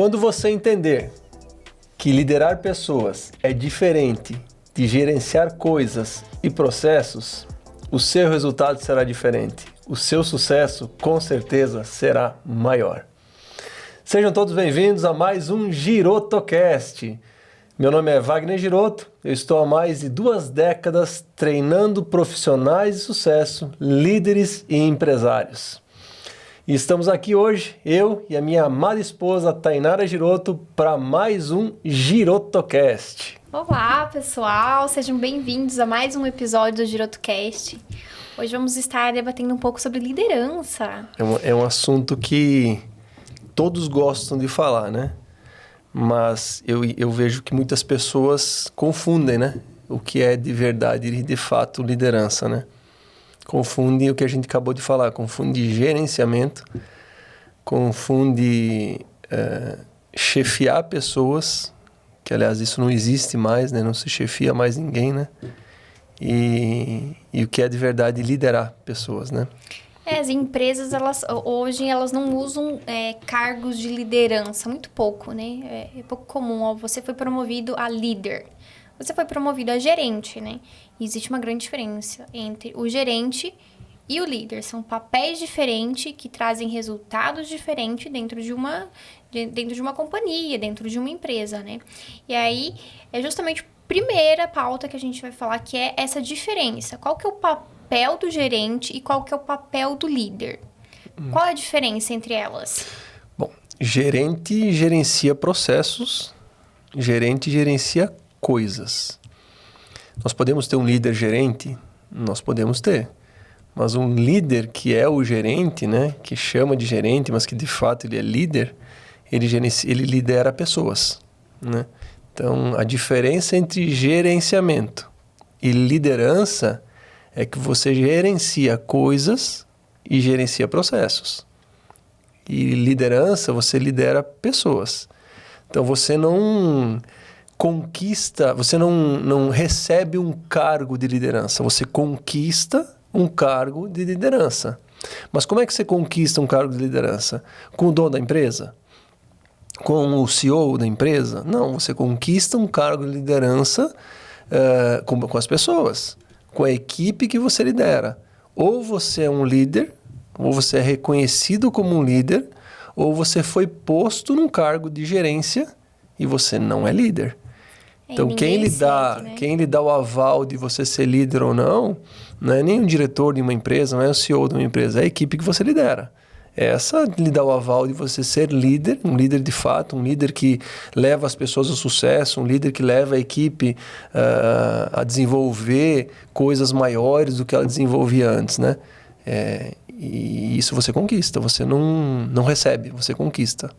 Quando você entender que liderar pessoas é diferente de gerenciar coisas e processos, o seu resultado será diferente. O seu sucesso, com certeza, será maior. Sejam todos bem-vindos a mais um GirotoCast. Meu nome é Wagner Giroto, eu estou há mais de 2 décadas treinando profissionais de sucesso, líderes e empresários. E estamos aqui hoje, eu e a minha amada esposa Tainara Giroto, para mais um GirotoCast. Olá, pessoal! Sejam bem-vindos a mais um episódio do GirotoCast. Hoje vamos estar debatendo um pouco sobre liderança. É um assunto que todos gostam de falar, né? Mas eu vejo que muitas pessoas confundem, né? O que é de verdade e de fato liderança, né? Confunde o que a gente acabou de falar, confunde gerenciamento, confunde chefiar pessoas, que aliás isso não existe mais, né? Não se chefia mais ninguém, né? E o que é de verdade liderar pessoas, né? As empresas, hoje, elas não usam cargos de liderança, muito pouco, né? É pouco comum, ó, você foi promovido a líder. Você foi promovido a gerente, né? E existe uma grande diferença entre o gerente e o líder. São papéis diferentes que trazem resultados diferentes dentro de uma companhia, dentro de uma empresa, né? E aí, é justamente a primeira pauta que a gente vai falar, que é essa diferença. Qual que é o papel do gerente e qual que é o papel do líder? Qual é a diferença entre elas? Bom, gerente gerencia processos, gerente gerencia coisas. Nós podemos ter um líder gerente? Nós podemos ter. Mas um líder que é o gerente, né, que chama de gerente, mas que de fato ele é líder, ele lidera pessoas, né? Então, a diferença entre gerenciamento e liderança é que você gerencia coisas e gerencia processos. E liderança, você lidera pessoas. Então, você não conquista, você não recebe um cargo de liderança, você conquista um cargo de liderança. Mas como é que você conquista um cargo de liderança? Com o dono da empresa? Com o CEO da empresa? Não, você conquista um cargo de liderança com as pessoas, com a equipe que você lidera. Ou você é um líder, ou você é reconhecido como um líder, ou você foi posto num cargo de gerência e você não é líder. Então, quem lhe dá o aval de você ser líder ou não é nem o diretor de uma empresa, não é o CEO de uma empresa, é a equipe que você lidera. Essa lhe dá o aval de você ser líder, um líder de fato, um líder que leva as pessoas ao sucesso, um líder que leva a equipe a desenvolver coisas maiores do que ela desenvolvia antes, né? E isso você conquista, você não recebe, você conquista.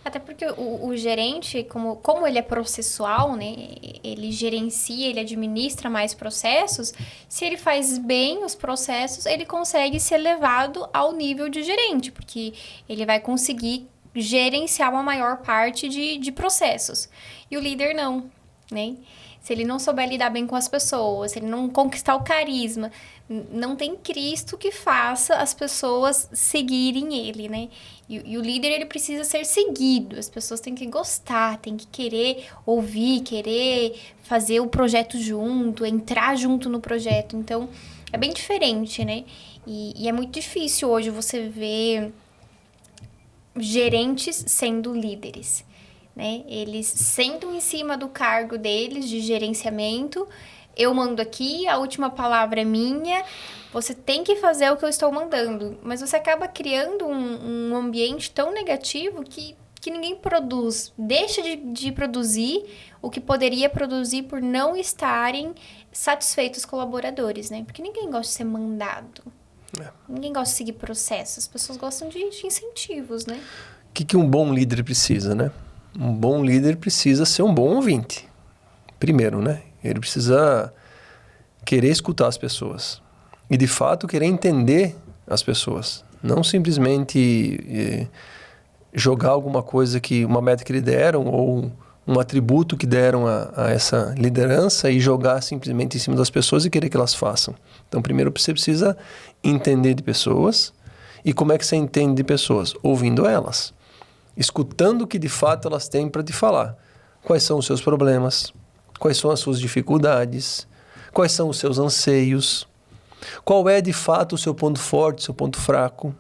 Até porque o gerente, como ele é processual, né? Ele gerencia, ele administra mais processos. Se ele faz bem os processos, ele consegue ser levado ao nível de gerente, porque ele vai conseguir gerenciar uma maior parte de processos. E o líder não, né? Se ele não souber lidar bem com as pessoas, se ele não conquistar o carisma, não tem Cristo que faça as pessoas seguirem ele, né? E o líder, ele precisa ser seguido. As pessoas têm que gostar, têm que querer ouvir, querer fazer o projeto junto, entrar junto no projeto. Então, é bem diferente, né? E é muito difícil hoje você ver gerentes sendo líderes, né? Eles sentam em cima do cargo deles de gerenciamento. Eu mando aqui, a última palavra é minha, você tem que fazer o que eu estou mandando. Mas você acaba criando um ambiente tão negativo que ninguém produz. Deixa de produzir o que poderia produzir por não estarem satisfeitos os colaboradores, né? Porque ninguém gosta de ser mandado. Ninguém gosta de seguir processos. As pessoas gostam de incentivos, né? O que um bom líder precisa, né? Um bom líder precisa ser um bom ouvinte. Primeiro, né? Ele precisa querer escutar as pessoas. E, de fato, querer entender as pessoas. Não simplesmente jogar alguma coisa uma meta que lhe deram ou um atributo que deram a essa liderança e jogar simplesmente em cima das pessoas e querer que elas façam. Então, primeiro, você precisa entender de pessoas. E como é que você entende de pessoas? Ouvindo elas. escutando o que de fato elas têm para te falar. Quais são os seus problemas? Quais são as suas dificuldades? Quais são os seus anseios? Qual é de fato o seu ponto forte, seu ponto fraco?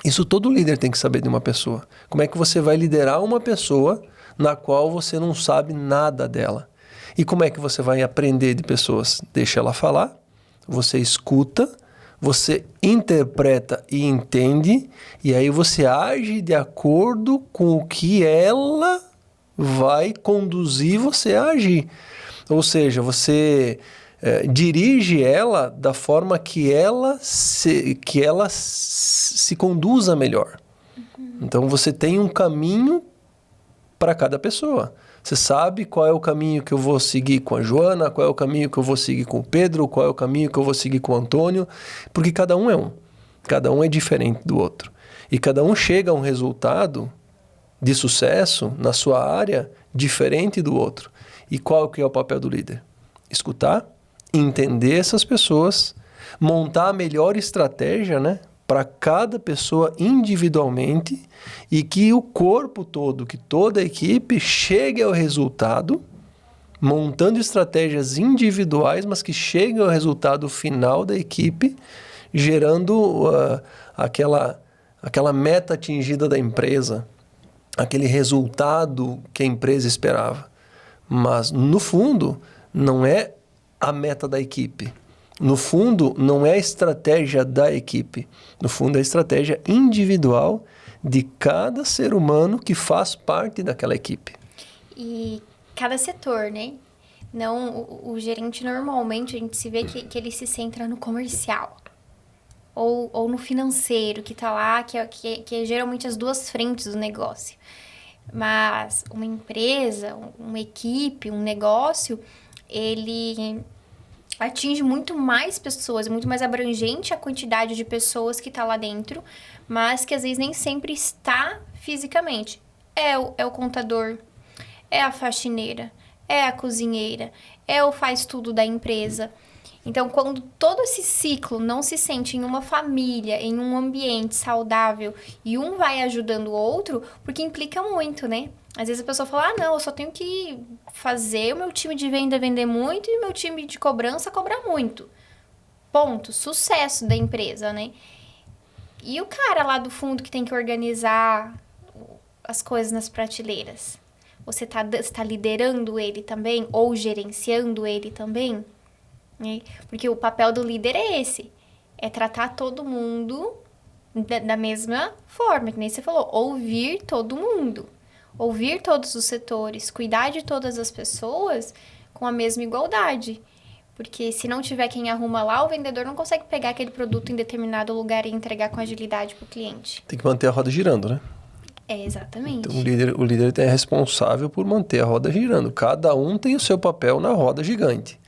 Isso todo líder tem que saber de uma pessoa. Como é que você vai liderar uma pessoa na qual você não sabe nada dela? E como é que você vai aprender de pessoas? Deixa ela falar, você escuta, você interpreta e entende, e aí você age de acordo com o que ela vai conduzir você a agir. Ou seja, você dirige ela da forma que ela se conduza melhor. Então você tem um caminho para cada pessoa. Você sabe qual é o caminho que eu vou seguir com a Joana, qual é o caminho que eu vou seguir com o Pedro, qual é o caminho que eu vou seguir com o Antônio, porque cada um é um. Cada um é diferente do outro. E cada um chega a um resultado de sucesso na sua área diferente do outro. E qual que é o papel do líder? Escutar, entender essas pessoas, montar a melhor estratégia, né, para cada pessoa individualmente e que o corpo todo, que toda a equipe chegue ao resultado, montando estratégias individuais, mas que cheguem ao resultado final da equipe, gerando aquela meta atingida da empresa, aquele resultado que a empresa esperava. Mas, no fundo, não é a meta da equipe. No fundo, não é a estratégia da equipe. No fundo, é a estratégia individual de cada ser humano que faz parte daquela equipe. E cada setor, né? Não, o gerente, normalmente, a gente se vê que ele se centra no comercial. Ou no financeiro, que está lá, que é geralmente as duas frentes do negócio. Mas uma empresa, uma equipe, um negócio, ele atinge muito mais pessoas, muito mais abrangente a quantidade de pessoas que está lá dentro, mas que às vezes nem sempre está fisicamente. É o contador, é a faxineira, é a cozinheira, é o faz tudo da empresa. Então, quando todo esse ciclo não se sente em uma família, em um ambiente saudável, e um vai ajudando o outro, porque implica muito, né? Às vezes a pessoa fala, não, eu só tenho que fazer o meu time de venda vender muito e o meu time de cobrança cobrar muito. Ponto. Sucesso da empresa, né? E o cara lá do fundo que tem que organizar as coisas nas prateleiras? Você tá liderando ele também? Ou gerenciando ele também? Porque o papel do líder é esse. É tratar todo mundo da mesma forma, que nem você falou. Ouvir todo mundo. Ouvir todos os setores. Cuidar de todas as pessoas com a mesma igualdade. Porque se não tiver quem arruma lá, o vendedor não consegue pegar aquele produto em determinado lugar e entregar com agilidade para o cliente. Tem que manter a roda girando, né? É, exatamente. Então, o líder é responsável por manter a roda girando. Cada um tem o seu papel na roda gigante.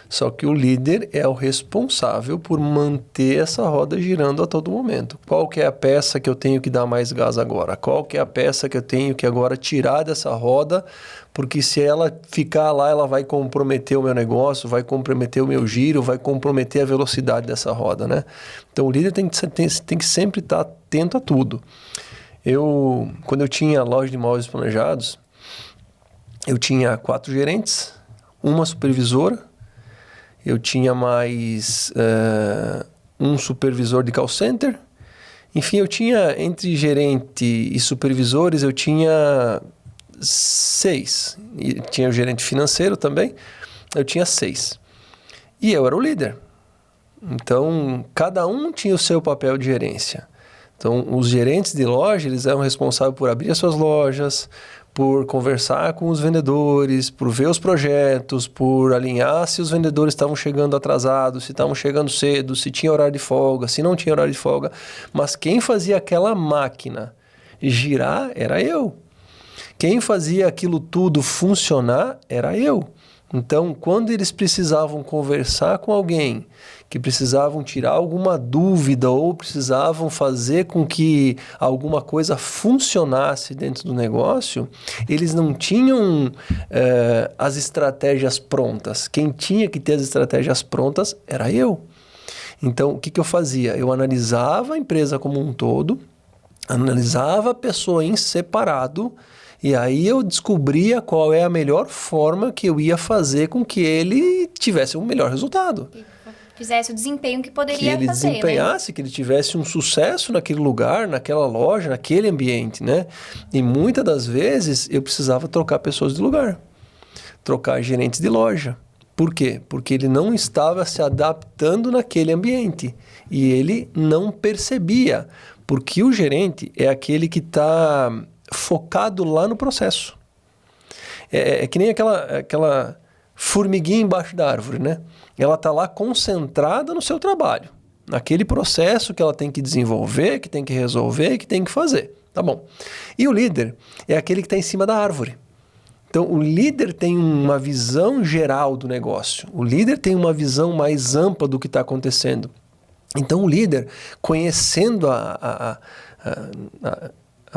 Só que o líder é o responsável por manter essa roda girando a todo momento. Qual que é a peça que eu tenho que dar mais gás agora? Qual que é a peça que eu tenho que agora tirar dessa roda? Porque se ela ficar lá, ela vai comprometer o meu negócio, vai comprometer o meu giro, vai comprometer a velocidade dessa roda, né? Então, o líder tem que sempre estar atento a tudo. Quando eu tinha a loja de imóveis planejados, eu tinha 4 gerentes, uma supervisora, eu tinha mais um supervisor de call center. Enfim, eu tinha, entre gerente e supervisores, eu tinha 6. E tinha o gerente financeiro também, eu tinha 6. E eu era o líder. Então, cada um tinha o seu papel de gerência. Então, os gerentes de loja, eles eram responsáveis por abrir as suas lojas, por conversar com os vendedores, por ver os projetos, por alinhar se os vendedores estavam chegando atrasados, se estavam chegando cedo, se tinha horário de folga, se não tinha horário de folga. Mas quem fazia aquela máquina girar era eu. Quem fazia aquilo tudo funcionar era eu. Então, quando eles precisavam conversar com alguém, que precisavam tirar alguma dúvida ou precisavam fazer com que alguma coisa funcionasse dentro do negócio, eles não tinham as estratégias prontas. Quem tinha que ter as estratégias prontas era eu. Então, o que eu fazia? Eu analisava a empresa como um todo, Analisava a pessoa em separado e aí eu descobria qual é a melhor forma que eu ia fazer com que ele tivesse um melhor resultado. Fizesse o desempenho que poderia Que ele fazer, desempenhasse, que ele tivesse um sucesso naquele lugar, naquela loja, naquele ambiente, né? E muitas das vezes eu precisava trocar pessoas de lugar, trocar gerentes de loja. Por quê? Porque ele não estava se adaptando naquele ambiente e ele não percebia, porque o gerente é aquele que está focado lá no processo. É que nem aquela formiguinha embaixo da árvore, né? Ela está lá concentrada no seu trabalho, naquele processo que ela tem que desenvolver, que tem que resolver, que tem que fazer. Tá bom. E o líder é aquele que está em cima da árvore. Então, o líder tem uma visão geral do negócio. O líder tem uma visão mais ampla do que está acontecendo. Então, o líder, conhecendo a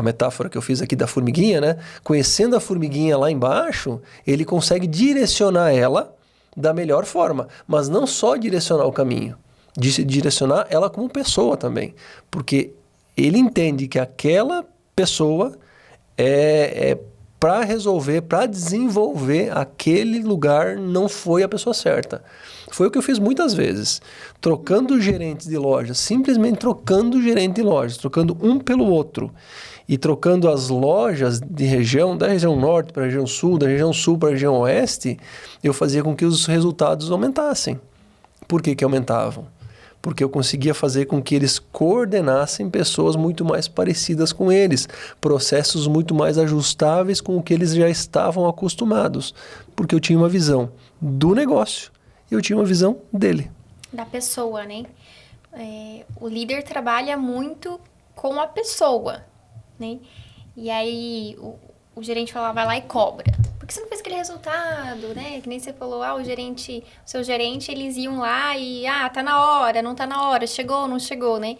metáfora que eu fiz aqui da formiguinha, né? Conhecendo a formiguinha lá embaixo, ele consegue direcionar ela da melhor forma. Mas não só direcionar o caminho, direcionar ela como pessoa também. Porque ele entende que aquela pessoa é para resolver, para desenvolver aquele lugar, não foi a pessoa certa. Foi o que eu fiz muitas vezes, trocando gerentes de lojas, simplesmente trocando gerente de lojas, trocando um pelo outro e trocando as lojas de região, da região norte para a região sul, da região sul para a região oeste, eu fazia com que os resultados aumentassem. Por que aumentavam? Porque eu conseguia fazer com que eles coordenassem pessoas muito mais parecidas com eles, processos muito mais ajustáveis com o que eles já estavam acostumados, porque eu tinha uma visão do negócio e eu tinha uma visão dele. Da pessoa, né? O líder trabalha muito com a pessoa, né? E aí o gerente fala, vai lá e cobra. Por que você não fez aquele resultado, né? Que nem você falou, o seu gerente, eles iam lá e, tá na hora, não tá na hora, chegou, não chegou, né?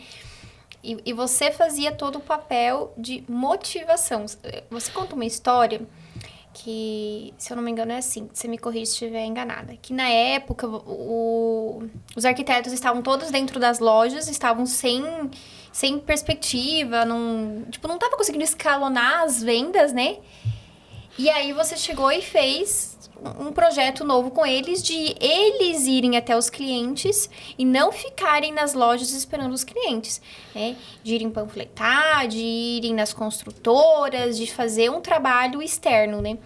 E você fazia todo o papel de motivação. Você conta uma história que, se eu não me engano, é assim, você me corrige se estiver enganada, que na época os arquitetos estavam todos dentro das lojas, estavam sem perspectiva, não estava conseguindo escalonar as vendas, né? E aí você chegou e fez um projeto novo com eles, de eles irem até os clientes e não ficarem nas lojas esperando os clientes, né? De irem panfletar, de irem nas construtoras, de fazer um trabalho externo, né?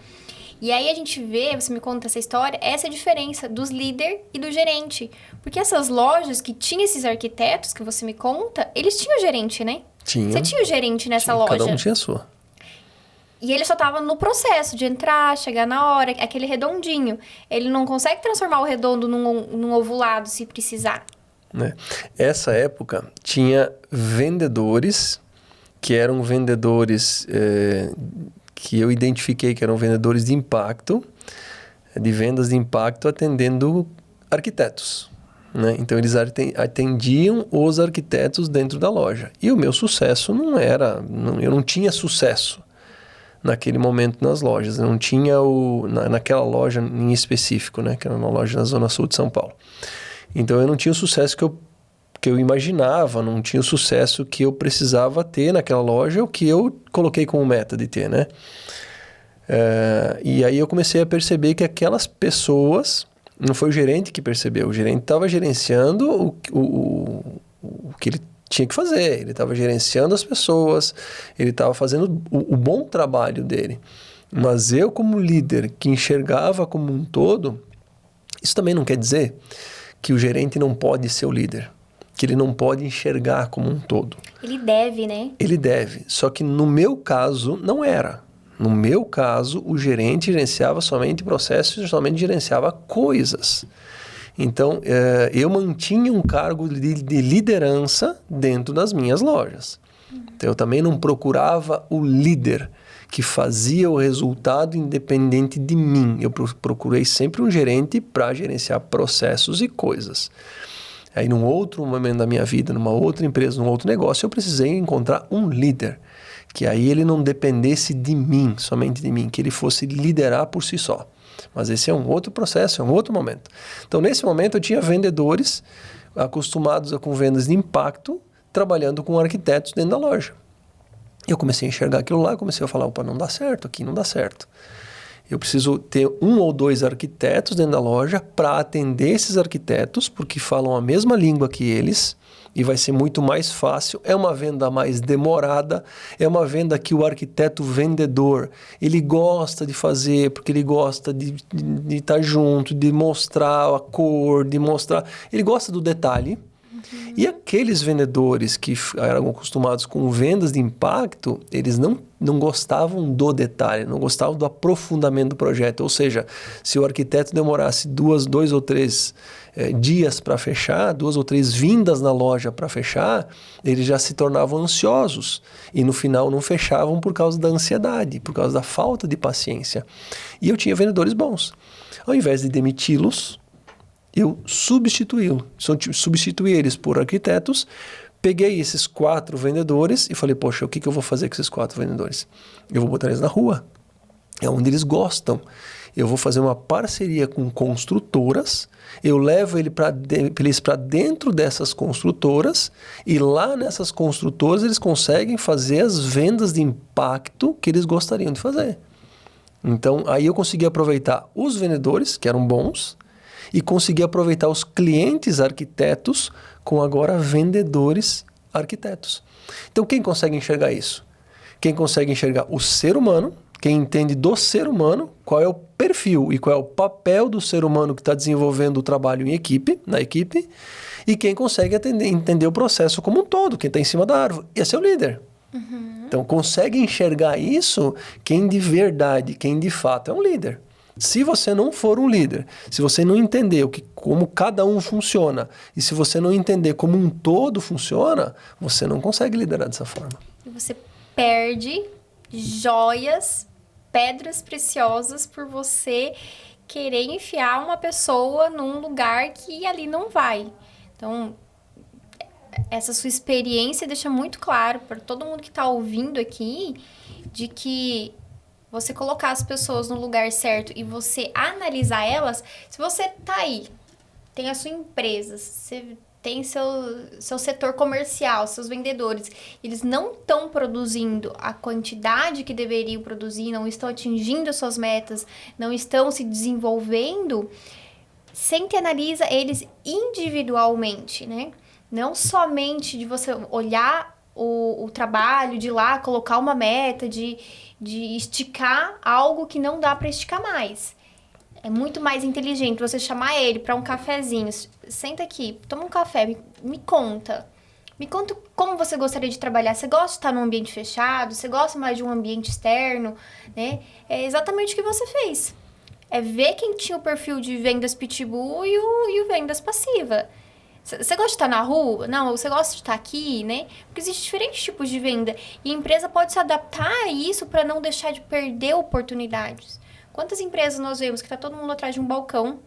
E aí a gente vê, você me conta essa história, essa é a diferença dos líder e do gerente. Porque essas lojas que tinham esses arquitetos que você me conta, eles tinham gerente, né? Tinha. Você tinha o gerente nessa loja. Cada um tinha a sua. E ele só estava no processo de entrar, chegar na hora, aquele redondinho. Ele não consegue transformar o redondo num ovulado, se precisar. Né? Essa época tinha vendedores que eram vendedores que eu identifiquei que eram vendedores de impacto, de vendas de impacto, atendendo arquitetos. Né? Então, eles atendiam os arquitetos dentro da loja. E o meu sucesso eu não tinha sucesso naquele momento nas lojas. Eu não tinha naquela loja em específico, né? Que era uma loja na Zona Sul de São Paulo. Então, eu não tinha o sucesso que eu imaginava, não tinha o sucesso que eu precisava ter naquela loja, o que eu coloquei como meta de ter, né? E aí eu comecei a perceber que aquelas pessoas, não foi o gerente que percebeu, o gerente estava gerenciando o que ele tinha que fazer, ele estava gerenciando as pessoas, ele estava fazendo o bom trabalho dele. Mas eu, como líder, que enxergava como um todo, isso também não quer dizer que o gerente não pode ser o líder, que ele não pode enxergar como um todo. Ele deve, né? Ele deve, só que no meu caso não era. No meu caso, o gerente gerenciava somente processos, somente gerenciava coisas. Então, eu mantinha um cargo de liderança dentro das minhas lojas. Então, eu também não procurava o líder que fazia o resultado independente de mim. Eu procurei sempre um gerente para gerenciar processos e coisas. Aí, num outro momento da minha vida, numa outra empresa, num outro negócio, eu precisei encontrar um líder. Que aí ele não dependesse de mim, somente de mim, que ele fosse liderar por si só. Mas esse é um outro processo, é um outro momento. Então, nesse momento, eu tinha vendedores acostumados com vendas de impacto, trabalhando com arquitetos dentro da loja. Eu comecei a enxergar aquilo lá, comecei a falar, opa, não dá certo, aqui não dá certo. Eu preciso ter 1 ou 2 arquitetos dentro da loja para atender esses arquitetos, porque falam a mesma língua que eles, e vai ser muito mais fácil. É uma venda mais demorada, é uma venda que o arquiteto vendedor, ele gosta de fazer, porque ele gosta de estar junto, de mostrar a cor, de mostrar... Ele gosta do detalhe. E aqueles vendedores que eram acostumados com vendas de impacto, eles não gostavam do detalhe, não gostavam do aprofundamento do projeto. Ou seja, se o arquiteto demorasse 2 ou 3 dias para fechar, 2 ou 3 vindas na loja para fechar, eles já se tornavam ansiosos. E no final não fechavam por causa da ansiedade, por causa da falta de paciência. E eu tinha vendedores bons. Ao invés de demiti-los, eu substituí eles por arquitetos, peguei esses 4 vendedores e falei, poxa, o que eu vou fazer com esses 4 vendedores? Eu vou botar eles na rua, é onde eles gostam. Eu vou fazer uma parceria com construtoras, eu levo eles para dentro dessas construtoras e lá nessas construtoras eles conseguem fazer as vendas de impacto que eles gostariam de fazer. Então, aí eu consegui aproveitar os vendedores, que eram bons, e conseguir aproveitar os clientes arquitetos com agora vendedores arquitetos. Então, quem consegue enxergar isso? Quem consegue enxergar o ser humano, quem entende do ser humano, qual é o perfil e qual é o papel do ser humano que está desenvolvendo o trabalho na equipe, e quem consegue entender o processo como um todo, quem está em cima da árvore. Esse é o líder. Então, consegue enxergar isso quem de verdade, quem de fato é um líder. Se você não for um líder, se você não entender como cada um funciona, e se você não entender como um todo funciona, você não consegue liderar dessa forma. E você perde joias, pedras preciosas por você querer enfiar uma pessoa num lugar que ali não vai. Então, essa sua experiência deixa muito claro para todo mundo que está ouvindo aqui de que você colocar as pessoas no lugar certo e você analisar elas, se você tá aí, tem a sua empresa, você tem seu setor comercial, seus vendedores, eles não estão produzindo a quantidade que deveriam produzir, não estão atingindo as suas metas, não estão se desenvolvendo, sempre analisa eles individualmente, né? Não somente de você olhar o trabalho, de ir lá colocar uma meta, de esticar algo que não dá para esticar mais. É muito mais inteligente você chamar ele para um cafezinho. Senta aqui, toma um café, me conta. Me conta como você gostaria de trabalhar. Você gosta de estar num ambiente fechado? Você gosta mais de um ambiente externo? Né? É exatamente o que você fez. É ver quem tinha o perfil de vendas pitbull e o vendas passiva. Você gosta de estar na rua? Não, você gosta de estar aqui, né? Porque existem diferentes tipos de venda. E a empresa pode se adaptar a isso para não deixar de perder oportunidades. Quantas empresas nós vemos que está todo mundo atrás de um balcão,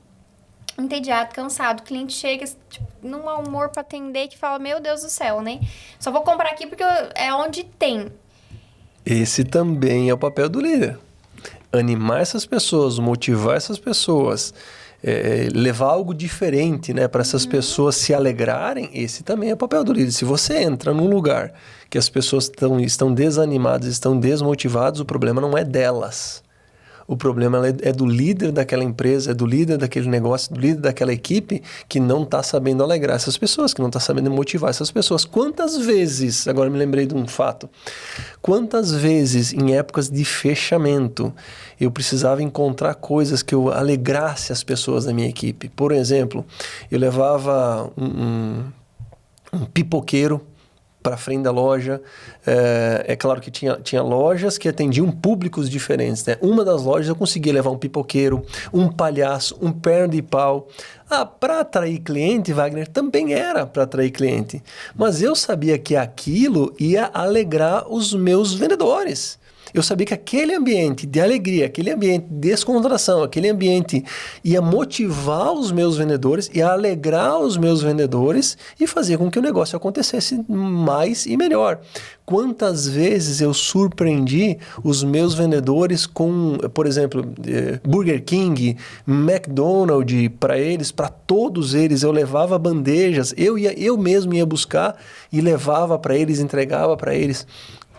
entediado, cansado. O cliente chega tipo, num mau humor para atender que fala, meu Deus do céu, né? Só vou comprar aqui porque é onde tem. Esse também é o papel do líder. Animar essas pessoas, motivar essas pessoas, levar algo diferente, né, para essas pessoas se alegrarem, esse também é o papel do líder. Se você entra num lugar que as pessoas estão desanimadas, estão desmotivadas, o problema não é delas. O problema é do líder daquela empresa, é do líder daquele negócio, do líder daquela equipe que não está sabendo alegrar essas pessoas, que não está sabendo motivar essas pessoas. Quantas vezes, agora me lembrei de um fato, quantas vezes em épocas de fechamento eu precisava encontrar coisas que eu alegrasse as pessoas da minha equipe. Por exemplo, eu levava um pipoqueiro para frente da loja. É claro que tinha lojas que atendiam públicos diferentes, né? Uma das lojas eu conseguia levar um pipoqueiro, um palhaço, um perna de pau. Para atrair cliente, Wagner, também era para atrair cliente. Mas eu sabia que aquilo ia alegrar os meus vendedores. Eu sabia que aquele ambiente de alegria, aquele ambiente de descontração, aquele ambiente ia motivar os meus vendedores, ia alegrar os meus vendedores e fazer com que o negócio acontecesse mais e melhor. Quantas vezes eu surpreendi os meus vendedores com, por exemplo, Burger King, McDonald's, para todos eles, eu levava bandejas, eu mesmo ia buscar e levava para eles, entregava para eles.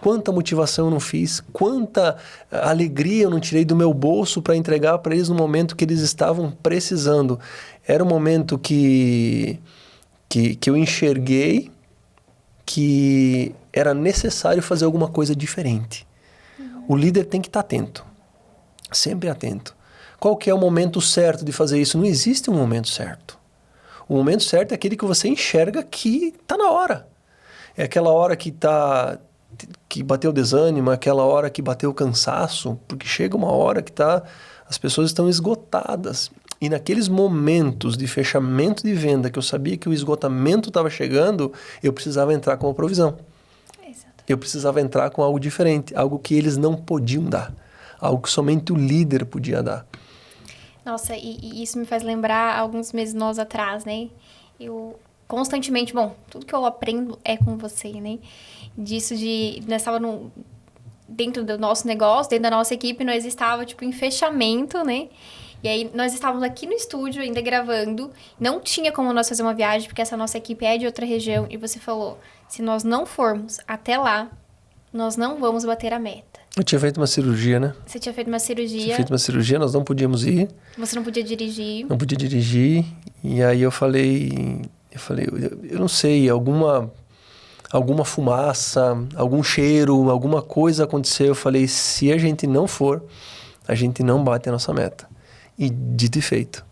Quanta motivação eu não fiz, quanta alegria eu não tirei do meu bolso para entregar para eles no momento que eles estavam precisando. Era um momento que eu enxerguei que era necessário fazer alguma coisa diferente. O líder tem que estar atento, sempre atento. Qual que é o momento certo de fazer isso? Não existe um momento certo. O momento certo é aquele que você enxerga que está na hora. É aquela hora que bateu o desânimo, aquela hora que bateu o cansaço, porque chega uma hora que as pessoas estão esgotadas. E naqueles momentos de fechamento de venda, que eu sabia que o esgotamento estava chegando, eu precisava entrar com uma provisão. Exato. Eu precisava entrar com algo diferente, algo que eles não podiam dar, algo que somente o líder podia dar. Nossa, e isso me faz lembrar alguns meses nós atrás, né? Eu constantemente, tudo que eu aprendo é com você, né? Nós estávamos dentro do nosso negócio, dentro da nossa equipe, nós estávamos, em fechamento, né? E aí, nós estávamos aqui no estúdio, ainda gravando. Não tinha como nós fazer uma viagem, porque essa nossa equipe é de outra região. E você falou, se nós não formos até lá, nós não vamos bater a meta. Eu tinha feito uma cirurgia, né? Você tinha feito uma cirurgia. Tinha feito uma cirurgia, nós não podíamos ir. Você não podia dirigir. Não podia dirigir. E aí eu falei, eu não sei, alguma fumaça, algum cheiro, alguma coisa aconteceu. Eu falei, se a gente não for, a gente não bate a nossa meta. E dito e feito.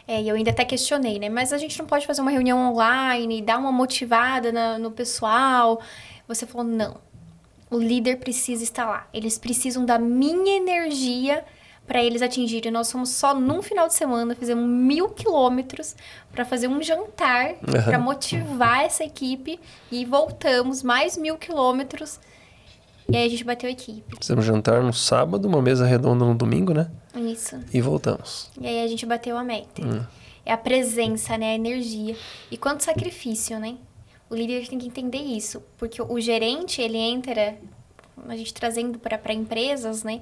E eu ainda até questionei, né? Mas a gente não pode fazer uma reunião online, dar uma motivada no pessoal. Você falou, não. O líder precisa estar lá. Eles precisam da minha energia para eles atingirem. Nós fomos só num final de semana, fizemos 1.000 quilômetros para fazer um jantar, para motivar essa equipe. E voltamos mais 1.000 quilômetros. E aí a gente bateu a equipe. Fizemos jantar no sábado, uma mesa redonda no domingo, né? Isso. E voltamos. E aí a gente bateu a meta. É a presença, né? A energia. E quanto sacrifício, né? O líder tem que entender isso. Porque o gerente, ele entra... A gente trazendo para empresas, né?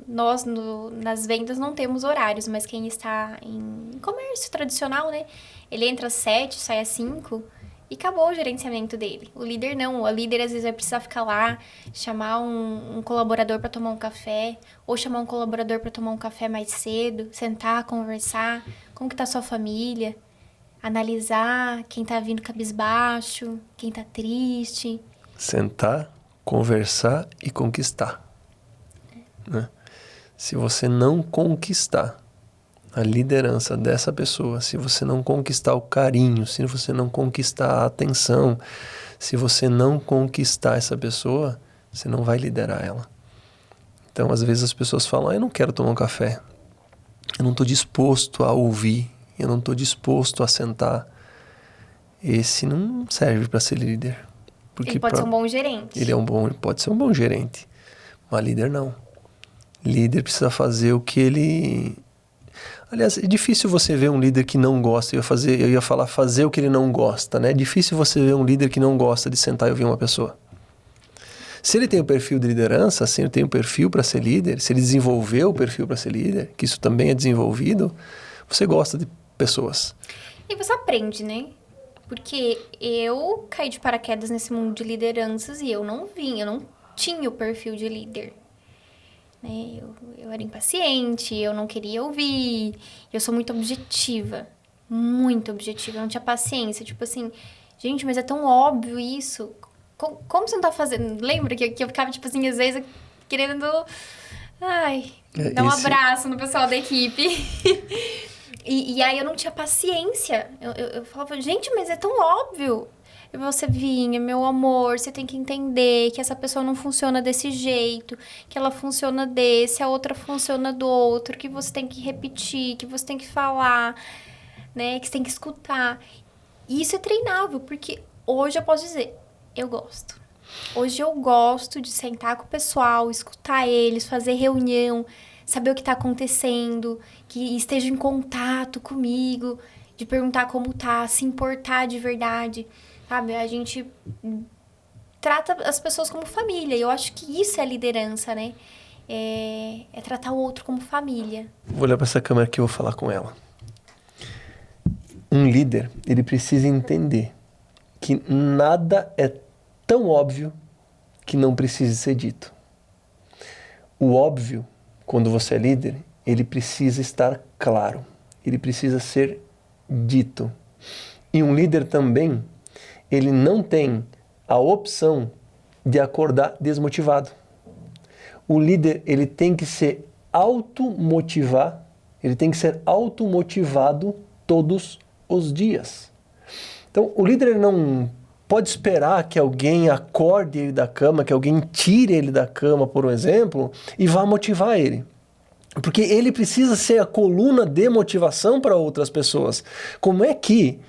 Nós, nas vendas, não temos horários. Mas quem está em comércio tradicional, né? Ele entra às 7, sai às 5... E acabou o gerenciamento dele. O líder não. O líder, às vezes, vai precisar ficar lá, chamar um colaborador para tomar um café, ou chamar um colaborador para tomar um café mais cedo, sentar, conversar, como que tá a sua família, analisar quem tá vindo cabisbaixo, quem tá triste. Sentar, conversar e conquistar. Né? Se você não conquistar a liderança dessa pessoa, se você não conquistar o carinho, se você não conquistar a atenção, se você não conquistar essa pessoa, você não vai liderar ela. Então, às vezes as pessoas falam, eu não quero tomar um café, eu não estou disposto a ouvir, eu não estou disposto a sentar. Esse não serve para ser líder. Porque ele pode ser um bom gerente. Ele pode ser um bom gerente, mas líder não. Líder precisa fazer o que ele... Aliás, é difícil você ver um líder que não gosta. Eu ia falar fazer o que ele não gosta, né? É difícil você ver um líder que não gosta de sentar e ouvir uma pessoa. Se ele tem o perfil de liderança, se ele tem o perfil para ser líder, se ele desenvolveu o perfil para ser líder, que isso também é desenvolvido, você gosta de pessoas. E você aprende, né? Porque eu caí de paraquedas nesse mundo de lideranças e eu não tinha o perfil de líder. Eu era impaciente, eu não queria ouvir, eu sou muito objetiva, eu não tinha paciência, tipo assim, gente, mas é tão óbvio isso, como você não tá fazendo? Lembra que eu ficava, tipo assim, às vezes querendo, dar um abraço no pessoal da equipe, e aí eu não tinha paciência, eu falava, gente, mas é tão óbvio. E você vinha, meu amor, você tem que entender que essa pessoa não funciona desse jeito, que ela funciona desse, a outra funciona do outro, que você tem que repetir, que você tem que falar, né? Que você tem que escutar. E isso é treinável, porque hoje eu posso dizer, eu gosto. Hoje eu gosto de sentar com o pessoal, escutar eles, fazer reunião, saber o que está acontecendo, que esteja em contato comigo, de perguntar como tá, se importar de verdade. Sabe, a gente trata as pessoas como família. E eu acho que isso é liderança, né? É tratar o outro como família. Vou olhar para essa câmera aqui e vou falar com ela. Um líder, ele precisa entender que nada é tão óbvio que não precise ser dito. O óbvio, quando você é líder, ele precisa estar claro. Ele precisa ser dito. E um líder também, ele não tem a opção de acordar desmotivado. O líder, ele tem que se automotivar, ele tem que ser automotivado todos os dias. Então, o líder ele não pode esperar que alguém acorde ele da cama, que alguém tire ele da cama, por exemplo, e vá motivar ele. Porque ele precisa ser a coluna de motivação para outras pessoas. Como é que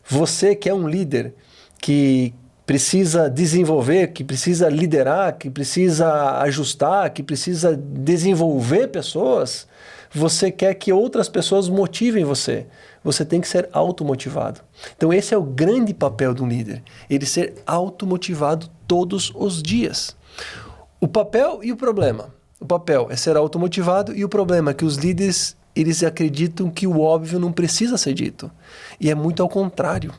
você, que é um líder, que precisa desenvolver, que precisa liderar, que precisa ajustar, que precisa desenvolver pessoas, você quer que outras pessoas motivem você? Você tem que ser automotivado. Então esse é o grande papel de um líder, ele ser automotivado todos os dias. O papel e o problema. O papel é ser automotivado e o problema é que os líderes, eles acreditam que o óbvio não precisa ser dito. E é muito ao contrário.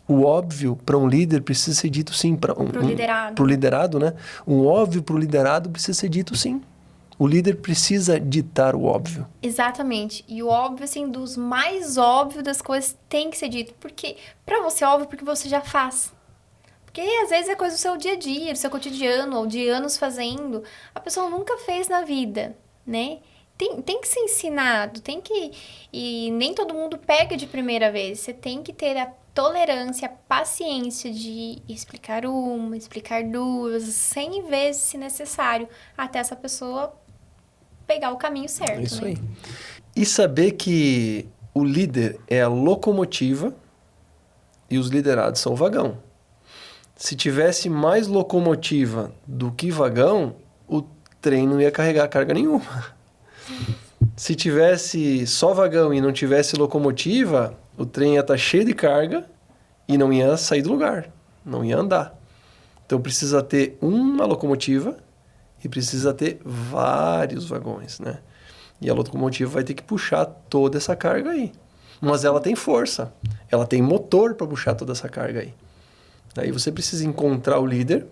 O óbvio para um líder precisa ser dito sim. Para o liderado. Para o liderado, né? Um óbvio para o liderado precisa ser dito sim. O líder precisa ditar o óbvio. Exatamente. E o óbvio, assim, dos mais óbvios das coisas tem que ser dito. Porque, para você é óbvio porque você já faz. Porque às vezes é coisa do seu dia a dia, do seu cotidiano, ou de anos fazendo. A pessoa nunca fez na vida, né? Tem que ser ensinado, tem que... E nem todo mundo pega de primeira vez. Você tem que ter a tolerância, a paciência de explicar uma, explicar duas, 100 vezes se necessário, até essa pessoa pegar o caminho certo. Isso, né? aí. E saber que o líder é a locomotiva e os liderados são o vagão. Se tivesse mais locomotiva do que vagão, o trem não ia carregar carga nenhuma. Se tivesse só vagão e não tivesse locomotiva, o trem ia estar cheio de carga e não ia sair do lugar, não ia andar. Então precisa ter uma locomotiva e precisa ter vários vagões, né? E a locomotiva vai ter que puxar toda essa carga aí. Mas ela tem força, ela tem motor para puxar toda essa carga aí. Aí você precisa encontrar o líder,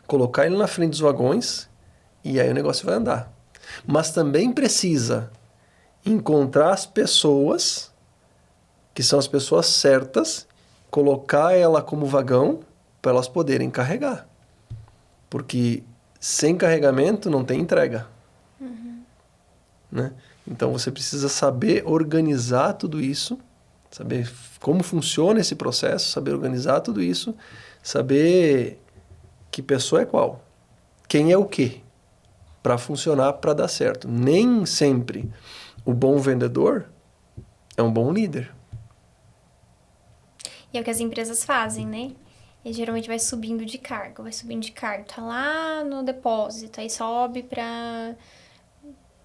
colocar ele na frente dos vagões e aí o negócio vai andar. Mas também precisa encontrar as pessoas, que são as pessoas certas, colocar ela como vagão para elas poderem carregar. Porque sem carregamento não tem entrega. Né? Então você precisa saber organizar tudo isso, saber como funciona esse processo, saber organizar tudo isso, saber que pessoa é qual, quem é o quê, para funcionar, para dar certo. Nem sempre o bom vendedor é um bom líder. E é o que as empresas fazem, né? E geralmente vai subindo de cargo, tá lá no depósito, aí sobe pra,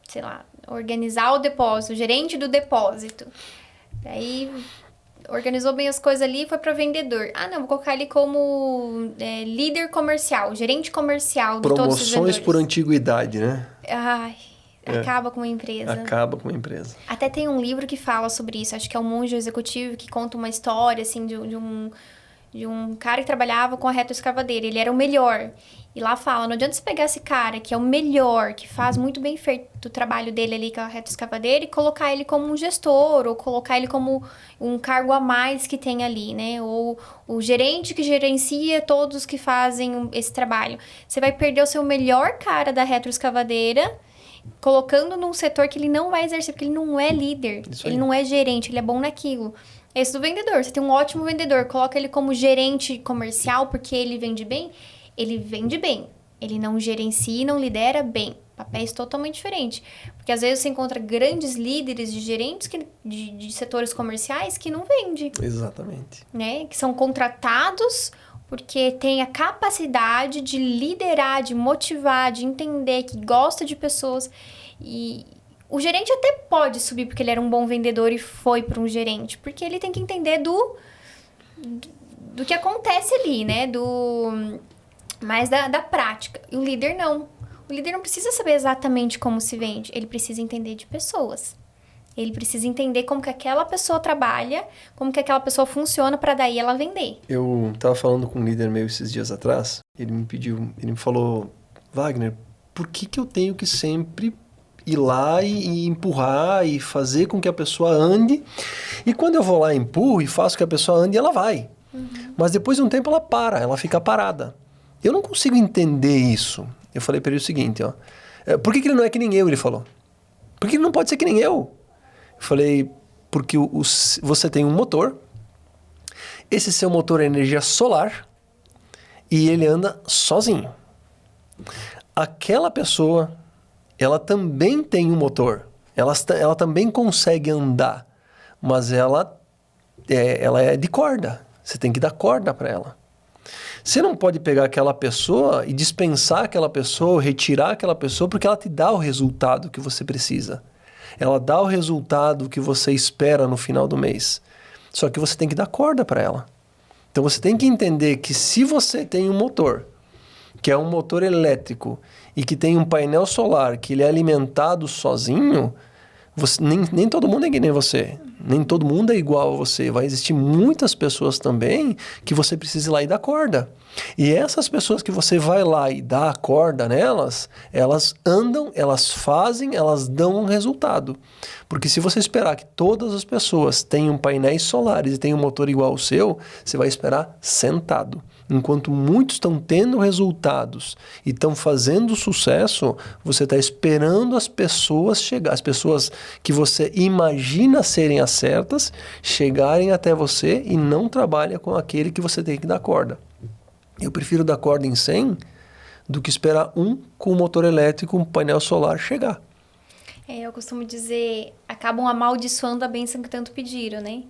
sei lá, organizar o depósito, o gerente do depósito. Aí organizou bem as coisas ali e foi para vendedor. Ah, não, vou colocar ele como líder comercial, gerente comercial de todos os vendedores. Promoções por antiguidade, né? Ai, acaba com uma empresa. Acaba com uma empresa. Até tem um livro que fala sobre isso, acho que é o Monge Executivo, que conta uma história, assim, de um cara que trabalhava com a retroescavadeira. Ele era o melhor. E lá fala, não adianta você pegar esse cara que é o melhor, que faz muito bem feito o trabalho dele ali com a retroescavadeira e colocar ele como um gestor, ou colocar ele como um cargo a mais que tem ali, né? Ou o gerente que gerencia todos que fazem esse trabalho. Você vai perder o seu melhor cara da retroescavadeira, colocando num setor que ele não vai exercer, porque ele não é líder, ele não é gerente, ele é bom naquilo. Esse do vendedor, você tem um ótimo vendedor, coloca ele como gerente comercial porque ele vende bem, ele vende bem. Ele não gerencia e não lidera bem. Papéis totalmente diferentes. Porque às vezes você encontra grandes líderes de gerentes de setores comerciais que não vendem. Exatamente. Né? Que são contratados porque tem a capacidade de liderar, de motivar, de entender, que gosta de pessoas. E o gerente até pode subir porque ele era um bom vendedor e foi para um gerente. Porque ele tem que entender do que acontece ali, né? Mais da prática. E o líder não. O líder não precisa saber exatamente como se vende. Ele precisa entender de pessoas. Ele precisa entender como que aquela pessoa trabalha, como que aquela pessoa funciona para daí ela vender. Eu estava falando com um líder meu esses dias atrás, ele me falou, Wagner, por que eu tenho que sempre ir lá e empurrar e fazer com que a pessoa ande? E quando eu vou lá, empurro e faço que a pessoa ande, ela vai. Mas depois de um tempo ela fica parada. Eu não consigo entender isso. Eu falei para ele o seguinte, ó, por que ele não é que nem eu, ele falou. Por que ele não pode ser que nem eu? Eu falei, porque você tem um motor, esse seu motor é energia solar e ele anda sozinho. Aquela pessoa, ela também tem um motor, ela também consegue andar, mas ela é de corda, você tem que dar corda para ela. Você não pode pegar aquela pessoa e dispensar aquela pessoa, retirar aquela pessoa, porque ela te dá o resultado que você precisa. Ela dá o resultado que você espera no final do mês. Só que você tem que dar corda para ela. Então você tem que entender que se você tem um motor, que é um motor elétrico, e que tem um painel solar, que ele é alimentado sozinho, nem todo mundo é que nem você. Nem todo mundo é igual a você. Vai existir muitas pessoas também que você precisa ir lá e dar corda. E essas pessoas que você vai lá e dá a corda nelas, elas andam, elas fazem, elas dão um resultado. Porque se você esperar que todas as pessoas tenham painéis solares e tenham um motor igual ao seu, você vai esperar sentado. Enquanto muitos estão tendo resultados e estão fazendo sucesso, você está esperando as pessoas chegar, as pessoas que você imagina serem as certas, chegarem até você e não trabalha com aquele que você tem que dar corda. Eu prefiro dar corda em 100 do que esperar um com um motor elétrico, um painel solar chegar. Eu costumo dizer, acabam amaldiçoando a bênção que tanto pediram, né?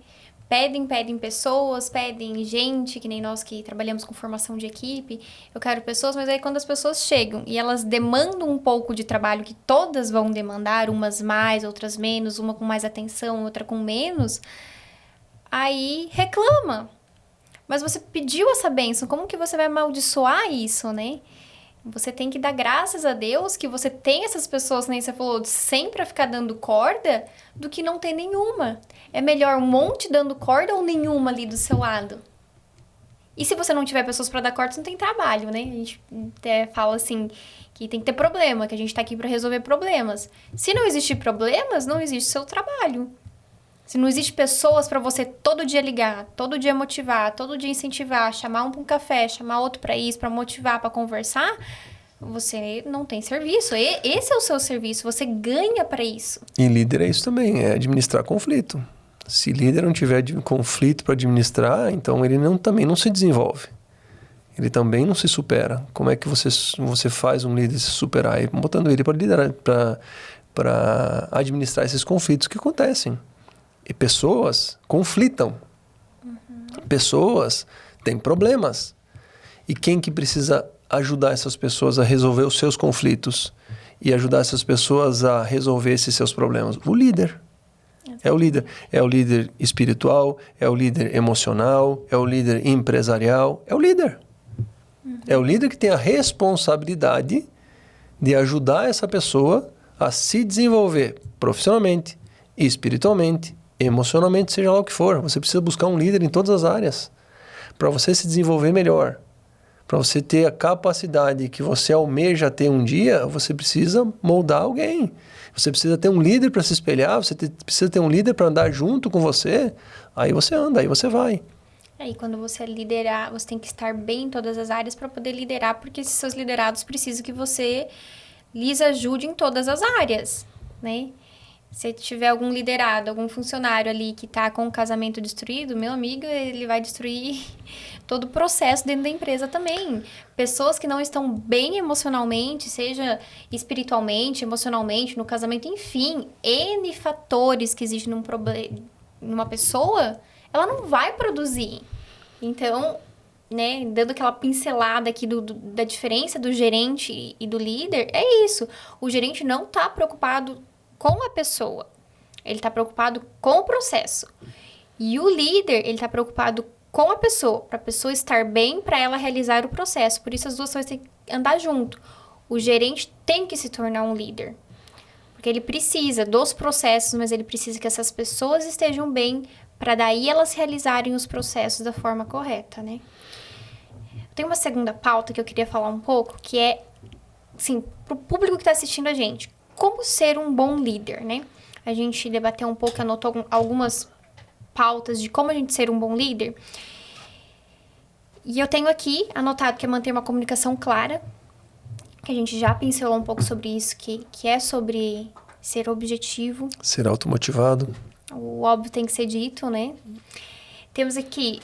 Pedem pessoas, pedem gente, que nem nós que trabalhamos com formação de equipe. Eu quero pessoas, mas aí quando as pessoas chegam e elas demandam um pouco de trabalho que todas vão demandar, umas mais, outras menos, uma com mais atenção, outra com menos, aí reclama. Mas você pediu essa bênção, como que você vai amaldiçoar isso, né? Você tem que dar graças a Deus que você tem essas pessoas, nem você falou, sempre a ficar dando corda, do que não ter nenhuma. É melhor um monte dando corda ou nenhuma ali do seu lado? E se você não tiver pessoas para dar corda, você não tem trabalho, né? A gente até fala assim, que tem que ter problema, que a gente tá aqui para resolver problemas. Se não existir problemas, não existe seu trabalho. Se não existe pessoas para você todo dia ligar, todo dia motivar, todo dia incentivar, chamar um para um café, chamar outro para isso, para motivar, para conversar, você não tem serviço. Esse é o seu serviço, você ganha para isso. E líder é isso também, é administrar conflito. Se líder não tiver conflito para administrar, então ele também não se desenvolve. Ele também não se supera. Como é que você faz um líder se superar? Botando ele para liderar, para administrar esses conflitos que acontecem. E pessoas conflitam. Pessoas têm problemas. E quem que precisa ajudar essas pessoas a resolver os seus conflitos e ajudar essas pessoas a resolver esses seus problemas? O líder. É o líder. É o líder espiritual, é o líder emocional, é o líder empresarial, é o líder. É o líder que tem a responsabilidade de ajudar essa pessoa a se desenvolver profissionalmente, espiritualmente, emocionalmente, seja lá o que for. Você precisa buscar um líder em todas as áreas para você se desenvolver melhor. Para você ter a capacidade que você almeja ter um dia, você precisa moldar alguém. Você precisa ter um líder para se espelhar, precisa ter um líder para andar junto com você. Aí você anda, aí você vai. Aí quando você liderar, você tem que estar bem em todas as áreas para poder liderar, porque esses seus liderados precisam que você lhes ajude em todas as áreas, né? Se tiver algum liderado, algum funcionário ali que está com o casamento destruído, meu amigo, ele vai destruir todo o processo dentro da empresa também. Pessoas que não estão bem emocionalmente, seja espiritualmente, emocionalmente, no casamento, enfim, N fatores que existem numa pessoa, ela não vai produzir. Então, né, dando aquela pincelada aqui da diferença do gerente e do líder, é isso. O gerente não está preocupado com a pessoa, ele está preocupado com o processo. E o líder, ele está preocupado com a pessoa, para a pessoa estar bem, para ela realizar o processo. Por isso as duas coisas têm que andar junto. O gerente tem que se tornar um líder. Porque Porque ele precisa dos processos, mas ele precisa que essas pessoas estejam bem para daí elas realizarem os processos da forma correta, né? Tem uma segunda pauta que eu queria falar um pouco, que é, assim, pro público que está assistindo a gente, como ser um bom líder, né? A gente debateu um pouco, anotou algumas pautas de como a gente ser um bom líder. E eu tenho aqui anotado que é manter uma comunicação clara, que a gente já pincelou um pouco sobre isso, que é sobre ser objetivo. Ser automotivado. O óbvio tem que ser dito, né? Temos aqui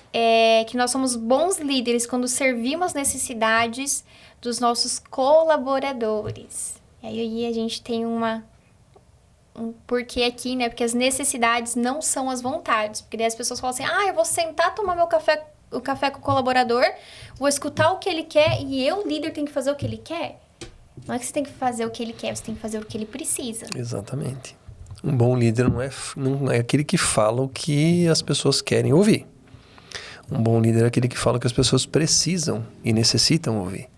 que nós somos bons líderes quando servimos as necessidades dos nossos colaboradores. E aí a gente tem um porquê aqui, né? Porque as necessidades não são as vontades. Porque daí as pessoas falam assim, eu vou sentar, tomar o café com o colaborador, vou escutar o que ele quer e eu, líder, tenho que fazer o que ele quer. Não é que você tem que fazer o que ele quer, você tem que fazer o que ele precisa. Exatamente. Um bom líder não é aquele que fala o que as pessoas querem ouvir. Um bom líder é aquele que fala o que as pessoas precisam e necessitam ouvir.